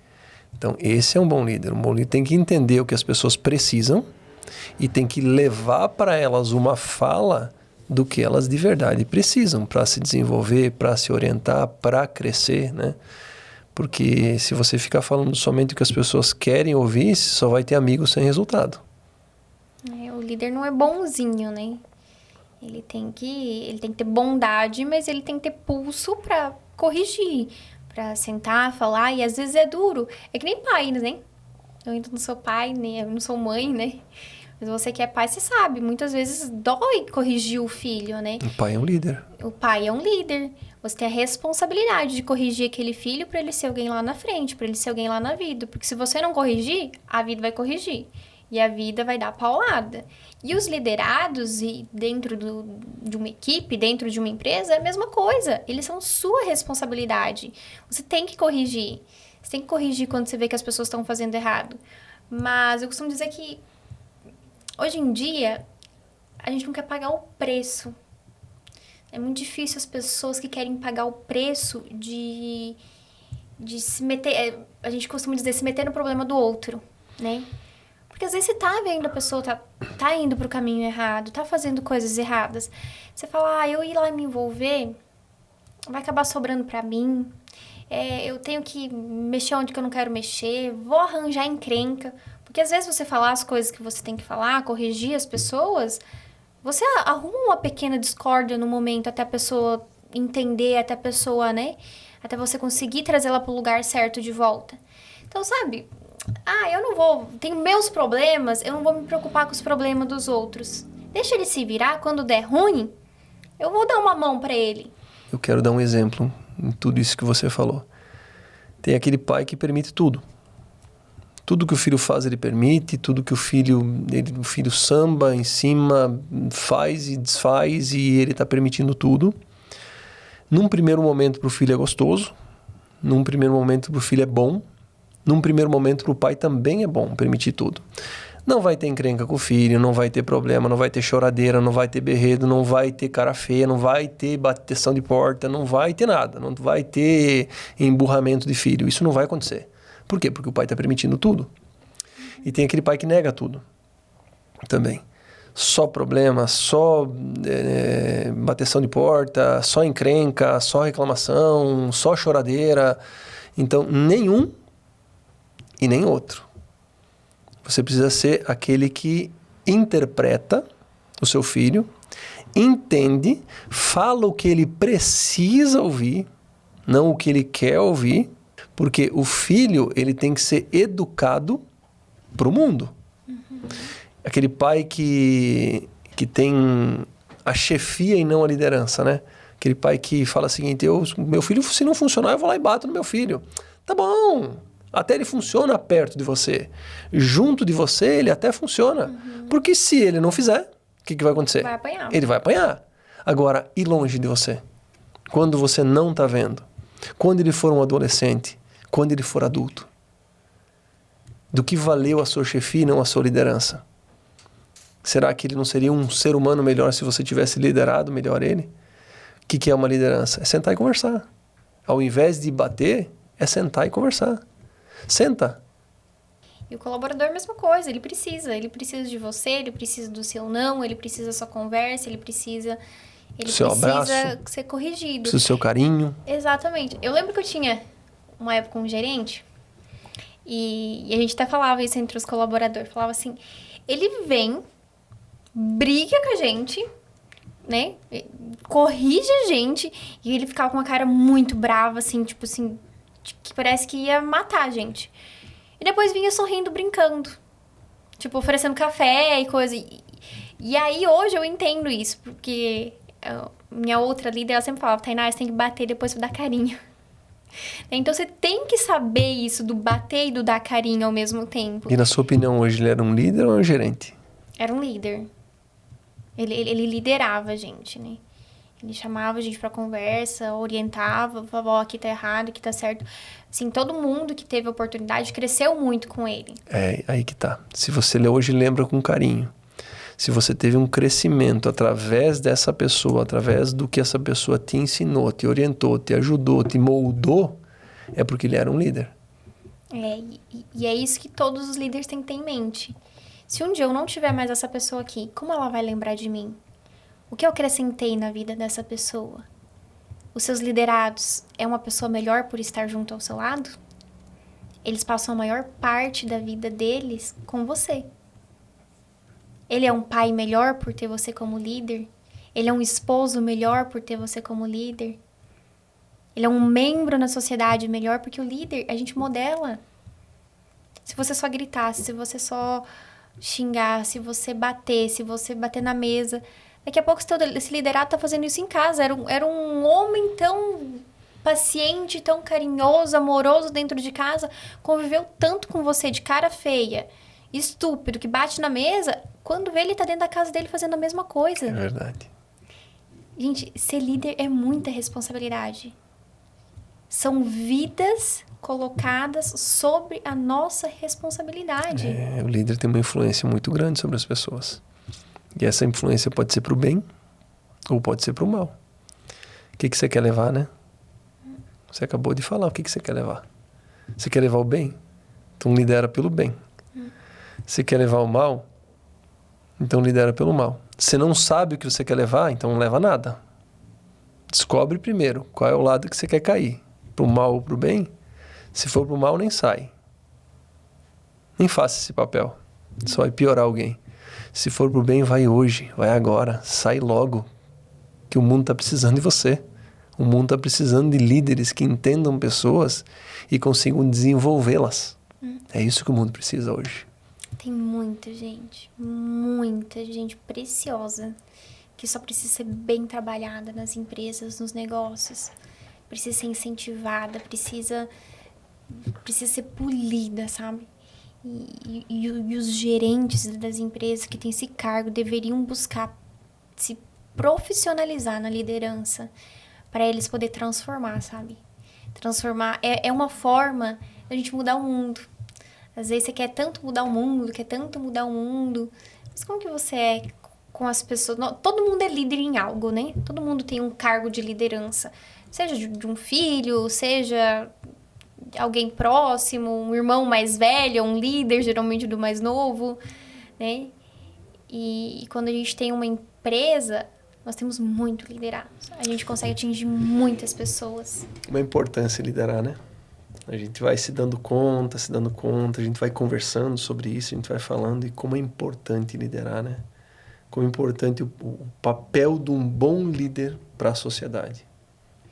Então, esse é um bom líder. Um bom líder tem que entender o que as pessoas precisam e tem que levar para elas uma fala do que elas de verdade precisam para se desenvolver, para se orientar, para crescer, né? Porque se você ficar falando somente o que as pessoas querem ouvir, você só vai ter amigos sem resultado. O líder não é bonzinho, né? Ele tem que ter bondade, mas ele tem que ter pulso para corrigir, para sentar, falar, e às vezes é duro. É que nem pai, né? Eu ainda não sou pai, né? Eu não sou mãe, né? Mas você que é pai, você sabe, muitas vezes dói corrigir o filho, né? O pai é um líder. O pai é um líder. Você tem a responsabilidade de corrigir aquele filho para ele ser alguém lá na frente, para ele ser alguém lá na vida. Porque se você não corrigir, a vida vai corrigir. E a vida vai dar paulada. E os liderados, e dentro de uma equipe, dentro de uma empresa, é a mesma coisa. Eles são sua responsabilidade. Você tem que corrigir. Você tem que corrigir quando você vê que as pessoas estão fazendo errado. Mas eu costumo dizer que, hoje em dia, a gente não quer pagar o preço. É muito difícil as pessoas que querem pagar o preço de se meter... A gente costuma dizer, se meter no problema do outro, né? Porque às vezes você tá vendo a pessoa, tá indo pro caminho errado, tá fazendo coisas erradas. Você fala, eu ir lá e me envolver, vai acabar sobrando pra mim. Eu tenho que mexer onde que eu não quero mexer, vou arranjar encrenca. Porque às vezes você falar as coisas que você tem que falar, corrigir as pessoas, você arruma uma pequena discórdia no momento até a pessoa entender, até a pessoa, né? Até você conseguir trazê-la pro lugar certo de volta. Então, sabe... eu não vou... Tenho meus problemas, eu não vou me preocupar com os problemas dos outros. Deixa ele se virar, quando der ruim, eu vou dar uma mão pra ele. Eu quero dar um exemplo em tudo isso que você falou. Tem aquele pai que permite tudo. Tudo que o filho faz, ele permite. Tudo que o filho samba em cima, faz e desfaz, e ele está permitindo tudo. Num primeiro momento, para o filho é gostoso. Num primeiro momento, para o filho é bom. Num primeiro momento, para o pai também é bom permitir tudo. Não vai ter encrenca com o filho, não vai ter problema, não vai ter choradeira, não vai ter berredo, não vai ter cara feia, não vai ter bateção de porta, não vai ter nada, não vai ter emburramento de filho. Isso não vai acontecer. Por quê? Porque o pai está permitindo tudo. E tem aquele pai que nega tudo também. Só problema, só bateção de porta, só encrenca, só reclamação, só choradeira. Então, nenhum e nem outro. Você precisa ser aquele que interpreta o seu filho, entende, fala o que ele precisa ouvir, não o que ele quer ouvir, porque o filho ele tem que ser educado para o mundo. Aquele pai que tem a chefia e não a liderança, né? Aquele pai que fala o seguinte, meu filho, se não funcionar, eu vou lá e bato no meu filho. Tá bom, até ele funciona perto de você. Junto de você, ele até funciona. Porque se ele não fizer, o que vai acontecer? Vai apanhar. Ele vai apanhar. Agora, e longe de você? Quando você não está vendo? Quando ele for um adolescente? Quando ele for adulto? Do que valeu a sua chefia e não a sua liderança? Será que ele não seria um ser humano melhor se você tivesse liderado melhor ele? O que é uma liderança? É sentar e conversar. Ao invés de bater, é sentar e conversar. Senta. E o colaborador, a mesma coisa, ele precisa de você, ele precisa do seu não, ele precisa da sua conversa, ele precisa seu abraço, ser corrigido. precisa do seu carinho. Exatamente. Eu lembro que eu tinha uma época um gerente e a gente até falava isso entre os colaboradores, falava assim, ele vem, briga com a gente, né, corrige a gente e ele ficava com uma cara muito brava, assim, tipo assim, que parece que ia matar a gente. E depois vinha sorrindo, brincando. Tipo, oferecendo café e coisa. E aí, hoje, eu entendo isso. Porque minha outra líder, ela sempre falava, Tainá, você tem que bater depois dar carinho. Então, você tem que saber isso do bater e do dar carinho ao mesmo tempo. E na sua opinião, hoje ele era um líder ou um gerente? Era um líder. Ele liderava a gente, né? Ele chamava a gente pra conversa, orientava, falava, ó, aqui tá errado, aqui tá certo. Assim, todo mundo que teve a oportunidade cresceu muito com ele. É, aí que tá. Se você hoje lembra com carinho, se você teve um crescimento através dessa pessoa, através do que essa pessoa te ensinou, te orientou, te ajudou, te moldou, é porque ele era um líder. E é isso que todos os líderes têm que ter em mente. Se um dia eu não tiver mais essa pessoa aqui, como ela vai lembrar de mim? O que eu acrescentei na vida dessa pessoa? Os seus liderados é uma pessoa melhor por estar junto ao seu lado? Eles passam a maior parte da vida deles com você. Ele é um pai melhor por ter você como líder? Ele é um esposo melhor por ter você como líder? Ele é um membro na sociedade melhor porque o líder a gente modela. Se você só gritasse, se você só xingasse, se você bater na mesa... Daqui a pouco esse liderado tá fazendo isso em casa. Era um homem tão paciente, tão carinhoso, amoroso dentro de casa. Conviveu tanto com você de cara feia, estúpido, que bate na mesa. Quando vê, ele tá dentro da casa dele fazendo a mesma coisa. É verdade. Gente, ser líder é muita responsabilidade. São vidas colocadas sobre a nossa responsabilidade. O líder tem uma influência muito grande sobre as pessoas. E essa influência pode ser para o bem ou pode ser para o mal. O que você quer levar, né? Você acabou de falar, o que você quer levar? Você quer levar o bem? Então lidera pelo bem. Você quer levar o mal? Então lidera pelo mal. Você não sabe o que você quer levar? Então não leva nada. Descobre primeiro qual é o lado que você quer cair. Para o mal ou para o bem? Se for para o mal, nem sai. Nem faça esse papel. Só vai piorar alguém. Se for pro bem, vai hoje, vai agora, sai logo, que o mundo está precisando de você. O mundo está precisando de líderes que entendam pessoas e consigam desenvolvê-las. É isso que o mundo precisa hoje. Tem muita gente preciosa, que só precisa ser bem trabalhada nas empresas, nos negócios. Precisa ser incentivada, precisa ser polida, sabe? E os gerentes das empresas que têm esse cargo deveriam buscar se profissionalizar na liderança para eles poder transformar, sabe? Transformar é uma forma da gente mudar o mundo. Às vezes você quer tanto mudar o mundo, mas como que você é com as pessoas? Todo mundo é líder em algo, né? Todo mundo tem um cargo de liderança. Seja de um filho, seja alguém próximo, um irmão mais velho, um líder, geralmente do mais novo, né? E quando a gente tem uma empresa, nós temos muito liderado. A gente consegue atingir muitas pessoas. Uma importância liderar, né? A gente vai se dando conta, a gente vai conversando sobre isso, a gente vai falando, e como é importante liderar, né? Como é importante o papel de um bom líder para a sociedade.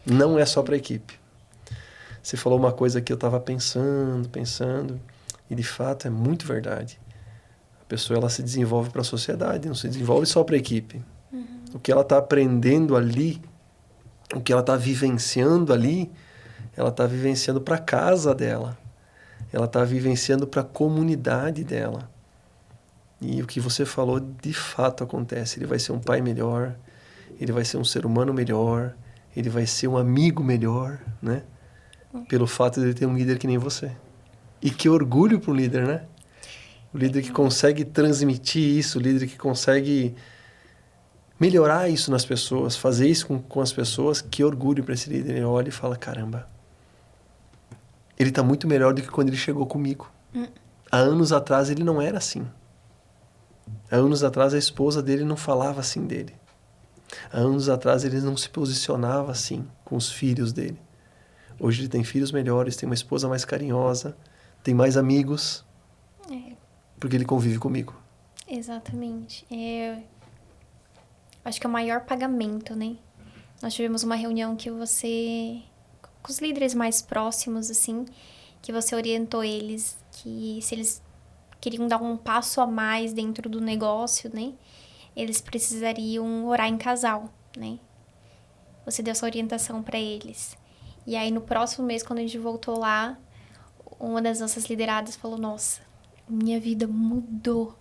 Não é só para a equipe. Você falou uma coisa que eu estava pensando, e de fato é muito verdade. A pessoa ela se desenvolve para a sociedade, não se desenvolve só para a equipe. O que ela está aprendendo ali, o que ela está vivenciando ali, ela está vivenciando para a casa dela. Ela está vivenciando para a comunidade dela. E o que você falou de fato acontece. Ele vai ser um pai melhor, ele vai ser um ser humano melhor, ele vai ser um amigo melhor, né? Pelo fato de ele ter um líder que nem você. E que orgulho para um líder, né? O líder que consegue transmitir isso, o líder que consegue melhorar isso nas pessoas, fazer isso com as pessoas, que orgulho para esse líder. Ele olha e fala, caramba, ele está muito melhor do que quando ele chegou comigo. Há anos atrás ele não era assim. Há anos atrás a esposa dele não falava assim dele. Há anos atrás ele não se posicionava assim com os filhos dele. Hoje ele tem filhos melhores, tem uma esposa mais carinhosa, tem mais amigos, porque ele convive comigo. Exatamente. Acho que é o maior pagamento, né? Nós tivemos uma reunião que com os líderes mais próximos, assim, que você orientou eles, que se eles queriam dar um passo a mais dentro do negócio, né? Eles precisariam orar em casal, né? Você deu essa orientação para eles. E aí, no próximo mês, quando a gente voltou lá, uma das nossas lideradas falou, nossa, minha vida mudou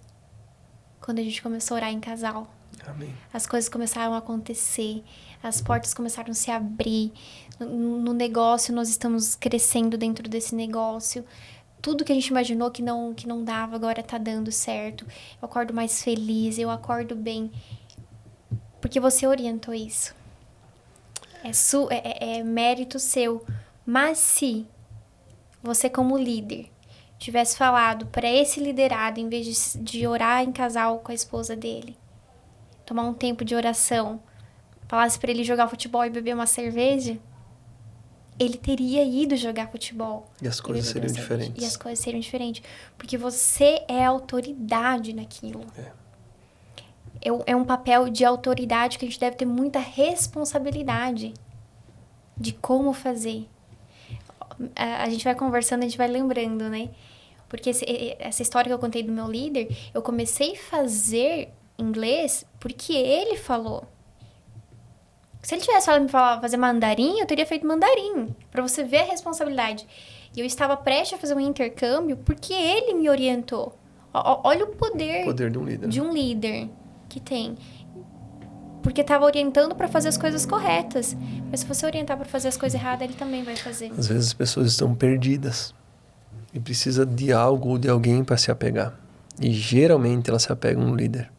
quando a gente começou a orar em casal. Amém. As coisas começaram a acontecer, as portas começaram a se abrir. No negócio, nós estamos crescendo dentro desse negócio. Tudo que a gente imaginou que não dava, agora tá dando certo. Eu acordo mais feliz, eu acordo bem. Porque você orientou isso. É mérito seu. Mas se você, como líder, tivesse falado para esse liderado, em vez de orar em casal com a esposa dele, tomar um tempo de oração, falasse para ele jogar futebol e beber uma cerveja, ele teria ido jogar futebol. E as coisas seriam diferentes. E as coisas seriam diferentes. Porque você é autoridade naquilo. É um papel de autoridade que a gente deve ter muita responsabilidade de como fazer. A gente vai conversando, a gente vai lembrando, né? Porque essa história que eu contei do meu líder, eu comecei a fazer inglês porque ele falou. Se ele tivesse falado pra fazer mandarim, eu teria feito mandarim. Pra você ver a responsabilidade. E eu estava prestes a fazer um intercâmbio porque ele me orientou. Olha o poder de um líder. De um líder que tem. Porque estava orientando para fazer as coisas corretas. Mas se você orientar para fazer as coisas erradas, ele também vai fazer. Às vezes as pessoas estão perdidas e precisa de algo ou de alguém para se apegar. E geralmente elas se apegam no líder.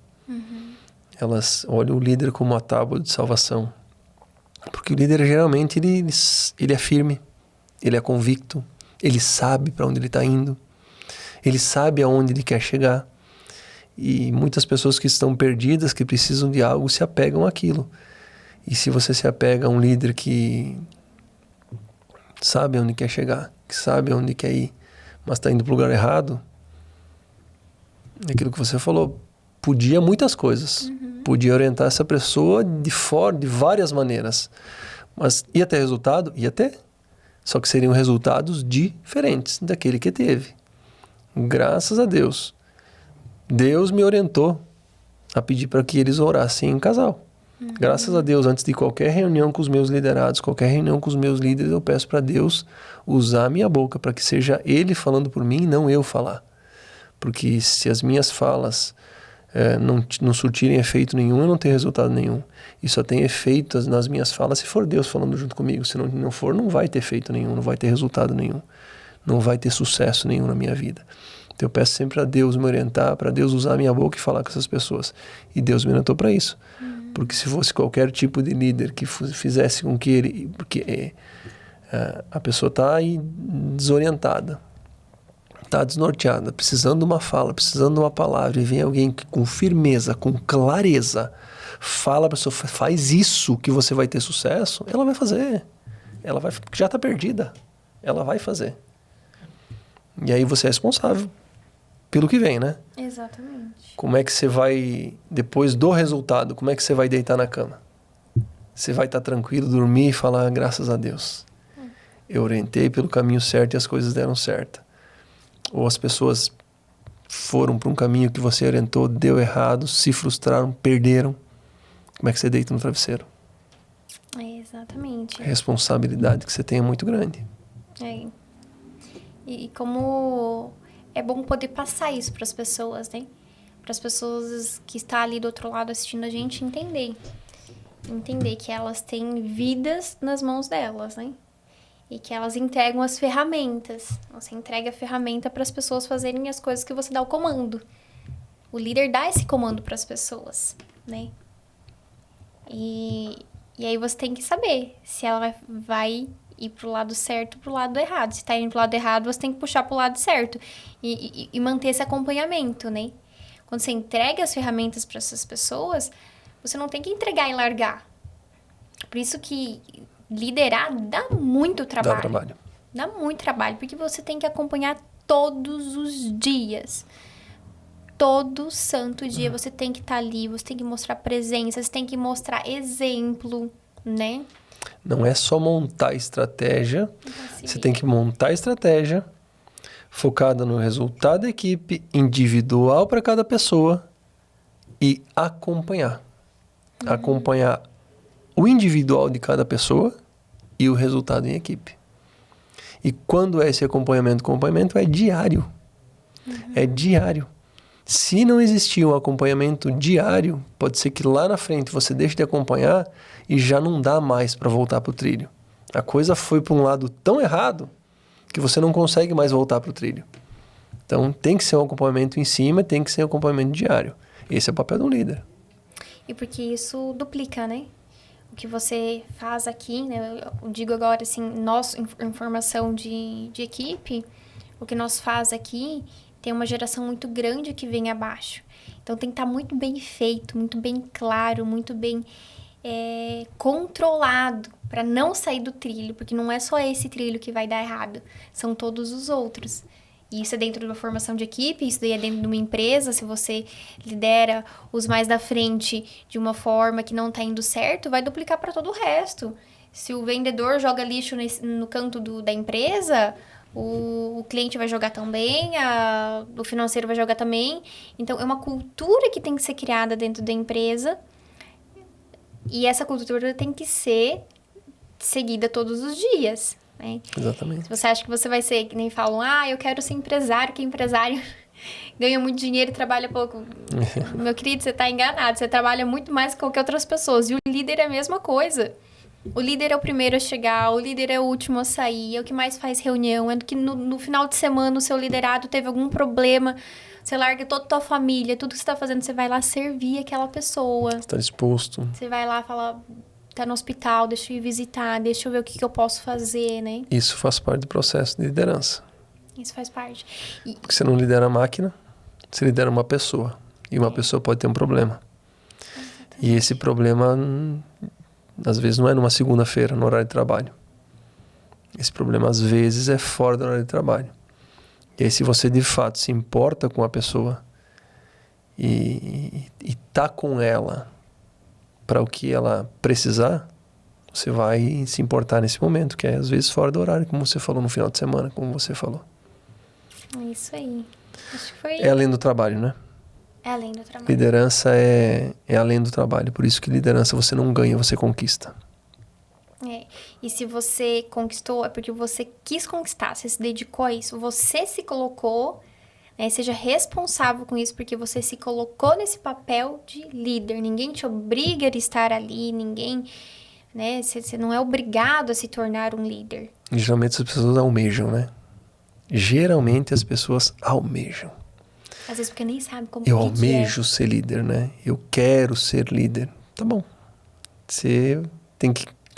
Elas olham o líder como a tábua de salvação. Porque o líder geralmente ele é firme, ele é convicto, ele sabe para onde ele está indo, ele sabe aonde ele quer chegar. E muitas pessoas que estão perdidas, que precisam de algo, se apegam àquilo. E se você se apega a um líder que sabe aonde quer chegar, que sabe aonde quer ir, mas está indo para o lugar errado, é aquilo que você falou, podia muitas coisas. Podia orientar essa pessoa de várias maneiras. Mas ia ter resultado? Ia ter. Só que seriam resultados diferentes daquele que teve. Graças a Deus. Deus me orientou a pedir para que eles orassem em casal. Graças a Deus, antes de qualquer reunião com os meus liderados, qualquer reunião com os meus líderes, eu peço para Deus usar a minha boca para que seja Ele falando por mim e não eu falar. Porque se as minhas falas não surtirem efeito nenhum, eu não tenho resultado nenhum. E só tem efeito nas minhas falas se for Deus falando junto comigo. Se não for, não vai ter efeito nenhum, não vai ter resultado nenhum. Não vai ter sucesso nenhum na minha vida. Então eu peço sempre a Deus me orientar, para Deus usar a minha boca e falar com essas pessoas. E Deus me orientou para isso. Porque se fosse qualquer tipo de líder que fizesse com que ele... Porque a pessoa está aí desorientada, está desnorteada, precisando de uma fala, precisando de uma palavra, e vem alguém que, com firmeza, com clareza, fala para a pessoa, faz isso que você vai ter sucesso, ela vai fazer. Ela vai, já está perdida. Ela vai fazer. E aí você é responsável pelo que vem, né? Exatamente. Como é que você vai, depois do resultado, como é que você vai deitar na cama? Você vai estar tranquilo, dormir e falar, graças a Deus. Eu orientei pelo caminho certo e as coisas deram certo. Ou as pessoas foram para um caminho que você orientou, deu errado, se frustraram, perderam. Como é que você deita no travesseiro? Exatamente. A responsabilidade que você tem é muito grande. E como é bom poder passar isso para as pessoas, né? Para as pessoas que estão ali do outro lado assistindo a gente entender. Entender que elas têm vidas nas mãos delas, né? E que elas entregam as ferramentas. Você entrega a ferramenta para as pessoas fazerem as coisas que você dá o comando. O líder dá esse comando para as pessoas, né? E aí você tem que saber se ela vai ir pro lado certo, pro lado errado. Se tá indo pro lado errado, você tem que puxar pro lado certo. E manter esse acompanhamento, né? Quando você entrega as ferramentas para essas pessoas, você não tem que entregar e largar. Por isso que liderar dá muito trabalho. Dá trabalho. Dá muito trabalho, porque você tem que acompanhar todos os dias. Todo santo dia você tem que estar ali, você tem que mostrar presença, você tem que mostrar exemplo, né? Não é só montar estratégia, você tem que montar a estratégia focada no resultado da equipe, individual para cada pessoa e acompanhar. Acompanhar o individual de cada pessoa e o resultado em equipe. E quando é esse acompanhamento? O acompanhamento é diário. É diário. Se não existir um acompanhamento diário, pode ser que lá na frente você deixe de acompanhar e já não dá mais para voltar para o trilho. A coisa foi para um lado tão errado que você não consegue mais voltar para o trilho. Então tem que ser um acompanhamento em cima, tem que ser um acompanhamento diário. Esse é o papel do líder. E porque isso duplica, né? O que você faz aqui, né? Eu digo agora assim, nossa informação de equipe, o que nós faz aqui tem uma geração muito grande que vem abaixo. Então tem que estar muito bem feito, muito bem claro, muito bem controlado para não sair do trilho, porque não é só esse trilho que vai dar errado, são todos os outros. E isso é dentro de uma formação de equipe, isso daí é dentro de uma empresa. Se você lidera os mais da frente de uma forma que não está indo certo, vai duplicar para todo o resto. Se o vendedor joga lixo no canto da empresa, o cliente vai jogar também, o financeiro vai jogar também. Então, é uma cultura que tem que ser criada dentro da empresa. E essa cultura tem que ser seguida todos os dias, né? Exatamente. Se você acha que você vai ser, que nem falam, eu quero ser empresário, que empresário ganha muito dinheiro e trabalha pouco. Meu querido, você está enganado. Você trabalha muito mais que qualquer outras pessoas. E o líder é a mesma coisa. O líder é o primeiro a chegar, o líder é o último a sair, é o que mais faz reunião, é do que no final de semana o seu liderado teve algum problema, você larga toda a tua família, tudo que você está fazendo, você vai lá servir aquela pessoa. Está disposto. Você vai lá falar, tá no hospital, deixa eu ir visitar, deixa eu ver o que eu posso fazer, né? Isso faz parte do processo de liderança. Isso faz parte. Porque você não lidera a máquina, você lidera uma pessoa. E uma pessoa pode ter um problema. Exatamente. E esse problema, às vezes, não é numa segunda-feira, no horário de trabalho. Esse problema, às vezes, é fora do horário de trabalho. E aí, se você, de fato, se importa com a pessoa e tá com ela para o que ela precisar, você vai se importar nesse momento, que é, às vezes, fora do horário, como você falou no final de semana, como você falou. É isso aí. Acho que foi... É além do trabalho, né? É além do trabalho. Liderança é além do trabalho. Por isso que liderança você não ganha, você conquista. E se você conquistou, é porque você quis conquistar, você se dedicou a isso, você se colocou, né? Seja responsável com isso, porque você se colocou nesse papel de líder. Ninguém te obriga a estar ali, ninguém, né? Você não é obrigado a se tornar um líder. E geralmente as pessoas almejam, né? Geralmente as pessoas almejam. Às vezes porque nem sabe como Eu almejo ser líder, né? Eu quero ser líder. Tá bom. Você tem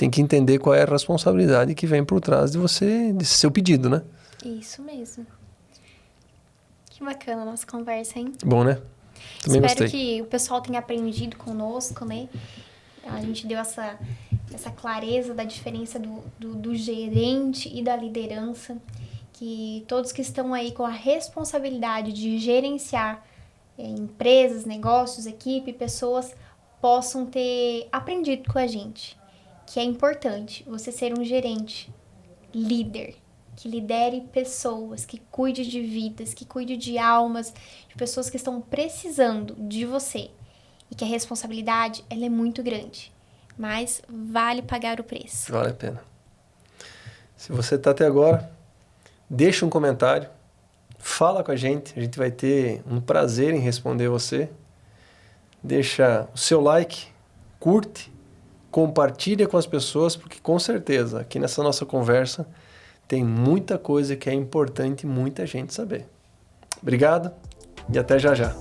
que entender qual é a responsabilidade que vem por trás desse seu pedido, né? Isso mesmo. Que bacana a nossa conversa, hein? Bom, né? Também Espero gostei. que o pessoal tenha aprendido conosco, né? A gente deu essa clareza da diferença do gerente e da liderança. Que todos que estão aí com a responsabilidade de gerenciar empresas, negócios, equipe, pessoas, possam ter aprendido com a gente. Que é importante você ser um gerente, líder, que lidere pessoas, que cuide de vidas, que cuide de almas, de pessoas que estão precisando de você. E que a responsabilidade, ela é muito grande, mas vale pagar o preço. Vale a pena. Se você está até agora, deixa um comentário, fala com a gente vai ter um prazer em responder você. Deixa o seu like, curte, compartilha com as pessoas, porque com certeza aqui nessa nossa conversa tem muita coisa que é importante muita gente saber. Obrigado e até já já.